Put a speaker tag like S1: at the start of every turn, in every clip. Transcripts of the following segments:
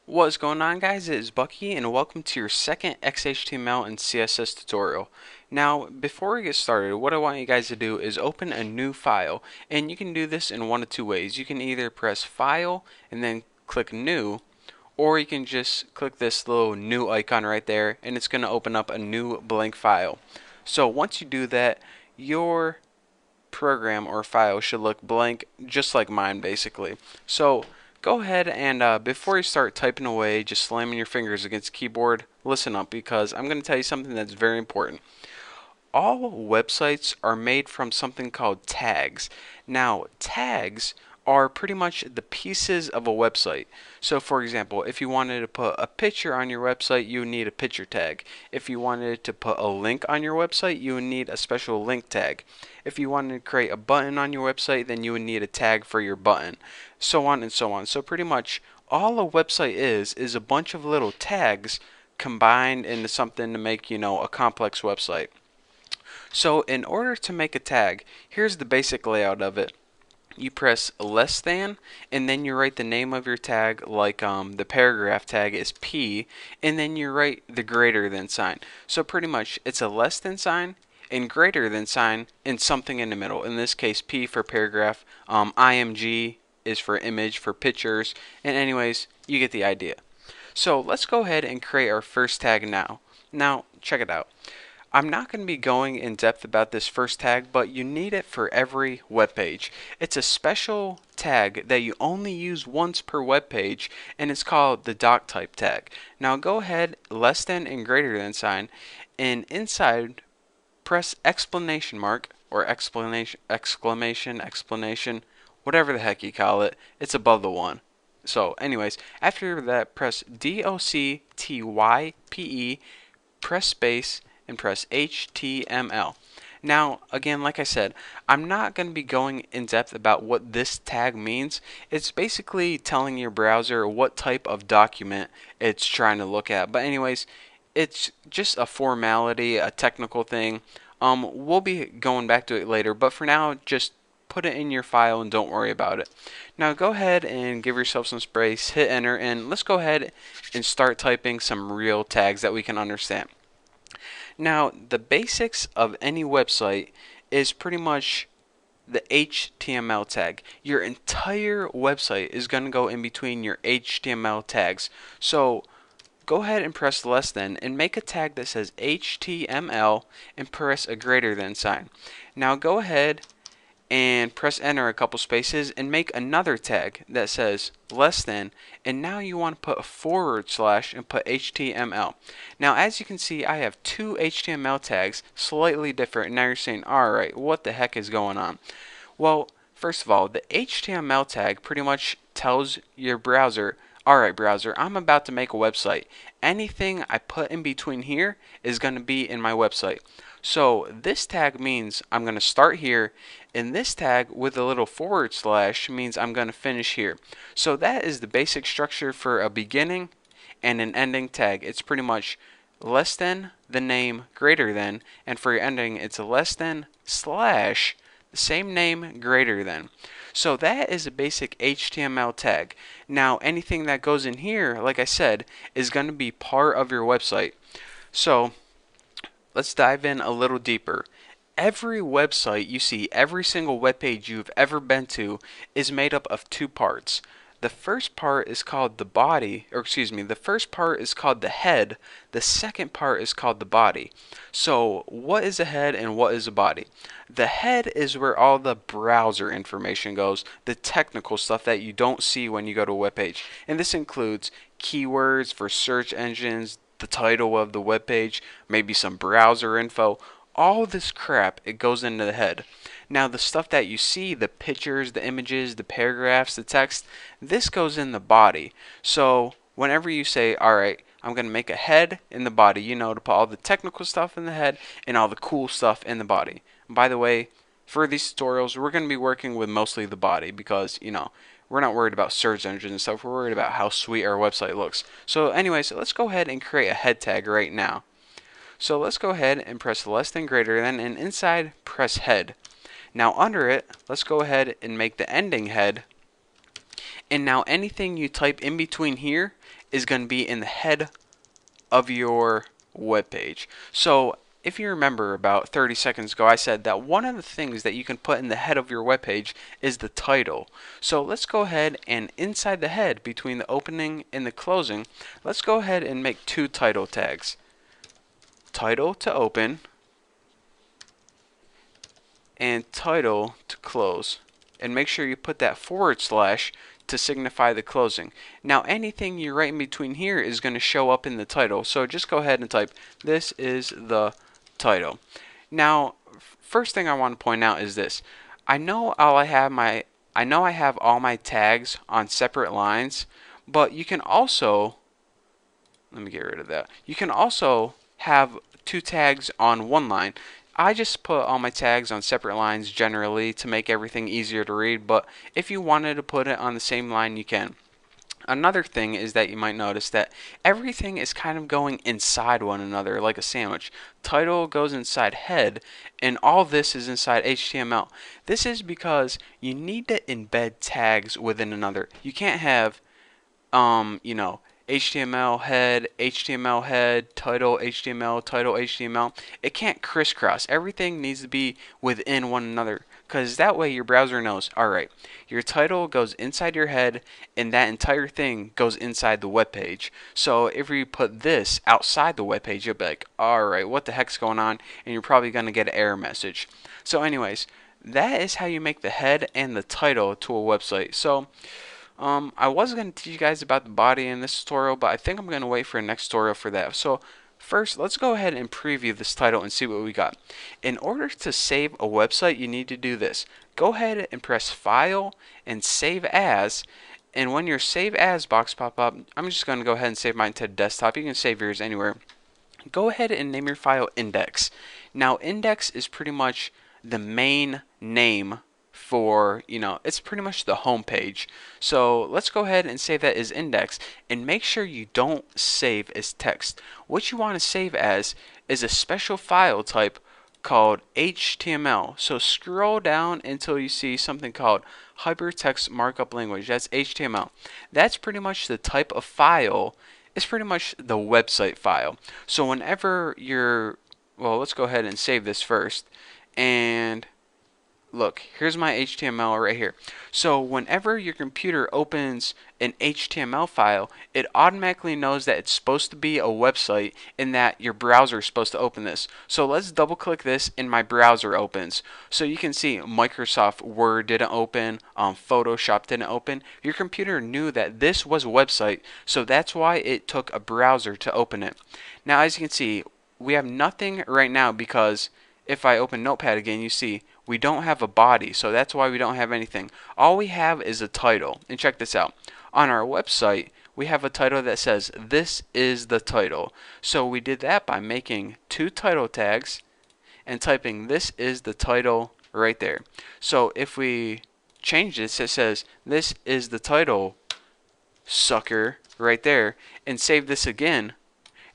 S1: What's going on, guys? It is Bucky and welcome to your second XHTML and CSS tutorial. Now, before we get started, what I want you guys to do is open a new file, and you can do this in one of two ways. You can either press File and then click New, or you can just click this little new icon right there and it's going to open up a new blank file. So once you do that, your program or file should look blank, just like mine basically. So go ahead and before you start typing away, just slamming your fingers against the keyboard, listen up, because I'm going to tell you something that's very important. All websites are made from something called tags. Now, tags are pretty much the pieces of a website. So for example, if you wanted to put a picture on your website, you would need a picture tag. If you wanted to put a link on your website, you would need a special link tag. If you wanted to create a button on your website, then you would need a tag for your button. So on and so on. So pretty much all a website is a bunch of little tags combined into something to make, a complex website. So in order to make a tag, here's the basic layout of it. You press less than, and then you write the name of your tag, like the paragraph tag is P, and then you write the greater than sign. So pretty much it's a less than sign and greater than sign and something in the middle. In this case, P for paragraph, IMG is for image, for pictures, and anyways, you get the idea. So let's go ahead and create our first tag now. Now, check it out. I'm not going to be going in depth about this first tag, but you need it for every web page. It's a special tag that you only use once per web page, and it's called the doc type tag. Now go ahead, less than and greater than sign, and inside press exclamation mark or exclamation, whatever the heck you call it. It's above the one. So anyways, after that, press DOCTYPE, press space, and press HTML. Now, again, like I said, I'm not going to be going in depth about what this tag means. It's basically telling your browser what type of document it's trying to look at. But anyways, it's just a formality, a technical thing. We'll be going back to it later, but for now, just put it in your file and don't worry about it. Now go ahead and give yourself some space, hit enter, and let's go ahead and start typing some real tags that we can understand. Now, the basics of any website is pretty much the HTML tag. Your entire website is going to go in between your HTML tags. So go ahead and press less than and make a tag that says HTML and press a greater than sign. Now go ahead and press enter a couple spaces and make another tag that says less than, and now you want to put a forward slash and put HTML. Now as you can see, I have two HTML tags, slightly different. Now you're saying, alright, what the heck is going on? Well, first of all, the HTML tag pretty much tells your browser, alright browser, I'm about to make a website. Anything I put in between here is going to be in my website. So this tag means I'm going to start here, and this tag with a little forward slash means I'm going to finish here. So that is the basic structure for a beginning and an ending tag. It's pretty much less than, the name, greater than, and for your ending it's a less than slash the same name, greater than. So that is a basic HTML tag. Now anything that goes in here, like I said, is going to be part of your website. So let's dive in a little deeper. Every website you see, every single web page you've ever been to is made up of two parts. The first part is called the body, the first part is called the head, the second part is called the body. So what is a head and what is a body? The head is where all the browser information goes, the technical stuff that you don't see when you go to a web page. And this includes keywords for search engines, the title of the web page, maybe some browser info. All this crap, it goes into the head. Now the stuff that you see, the pictures, the images, the paragraphs, the text, this goes in the body. So whenever you say, alright, I'm going to make a head in the body, to put all the technical stuff in the head and all the cool stuff in the body. And by the way, for these tutorials, we're going to be working with mostly the body because, we're not worried about search engines and stuff. We're worried about how sweet our website looks. So anyways, let's go ahead and create a head tag right now. So let's go ahead and press less than, greater than, and inside press head. Now under it, let's go ahead and make the ending head, And now anything you type in between here is going to be in the head of your web page. So if you remember about 30 seconds ago, I said that one of the things that you can put in the head of your web page is the title. So let's go ahead and inside the head, between the opening and the closing, let's go ahead and make two title tags. Title to open and title to close. And make sure you put that / to signify the closing. Now anything you write in between here is going to show up in the title. So just go ahead and type, this is the title. Now first thing I want to point out is this. I know I have all my tags on separate lines, but you can also, let me get rid of that. You can also have two tags on one line. I just put all my tags on separate lines generally to make everything easier to read, but if you wanted to put it on the same line, you can. Another thing is that you might notice that everything is kind of going inside one another like a sandwich. Title goes inside head, and all this is inside HTML. This is because you need to embed tags within another. You can't have HTML head, title, HTML. It can't crisscross. Everything needs to be within one another, because that way your browser knows, alright, your title goes inside your head and that entire thing goes inside the web page. So if you put this outside the web page, you'll be like, alright, what the heck's going on? And you're probably going to get an error message. So anyways, that is how you make the head and the title to a website. So I was going to teach you guys about the body in this tutorial, but I think I'm going to wait for a next tutorial for that. So first, let's go ahead and preview this title and see what we got. In order to save a website, you need to do this. Go ahead and press File and Save As. And when your Save As box pop up, I'm just going to go ahead and save mine to desktop. You can save yours anywhere. Go ahead and name your file index. Now, index is pretty much the main name for, it's pretty much the home page. So let's go ahead and save that as index, and make sure you don't save as text. What you want to save as is a special file type called HTML. So scroll down until you see something called HyperText Markup Language. That's HTML. That's pretty much the type of file. It's pretty much the website file. So whenever let's go ahead and save this first. And look, here's my HTML right here. So whenever your computer opens an HTML file, it automatically knows that it's supposed to be a website and that your browser is supposed to open this. So let's double click this and my browser opens. So you can see Microsoft Word didn't open, Photoshop didn't open. Your computer knew that this was a website, so that's why it took a browser to open it. Now as you can see, we have nothing right now because if I open Notepad again, you see we don't have a body, so that's why we don't have anything. All we have is a title. And check this out. On our website, we have a title that says, this is the title. So we did that by making two title tags and typing, this is the title right there. So if we change this, it says, this is the title, sucker, right there, and save this again.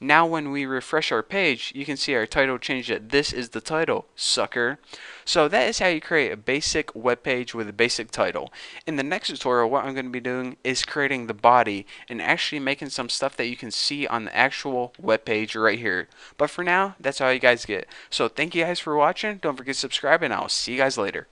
S1: Now when we refresh our page, you can see our title changed it. This is the title, sucker. So that is how you create a basic web page with a basic title. In the next tutorial, what I'm going to be doing is creating the body and actually making some stuff that you can see on the actual web page right here. But for now, that's all you guys get. So thank you guys for watching. Don't forget to subscribe, and I'll see you guys later.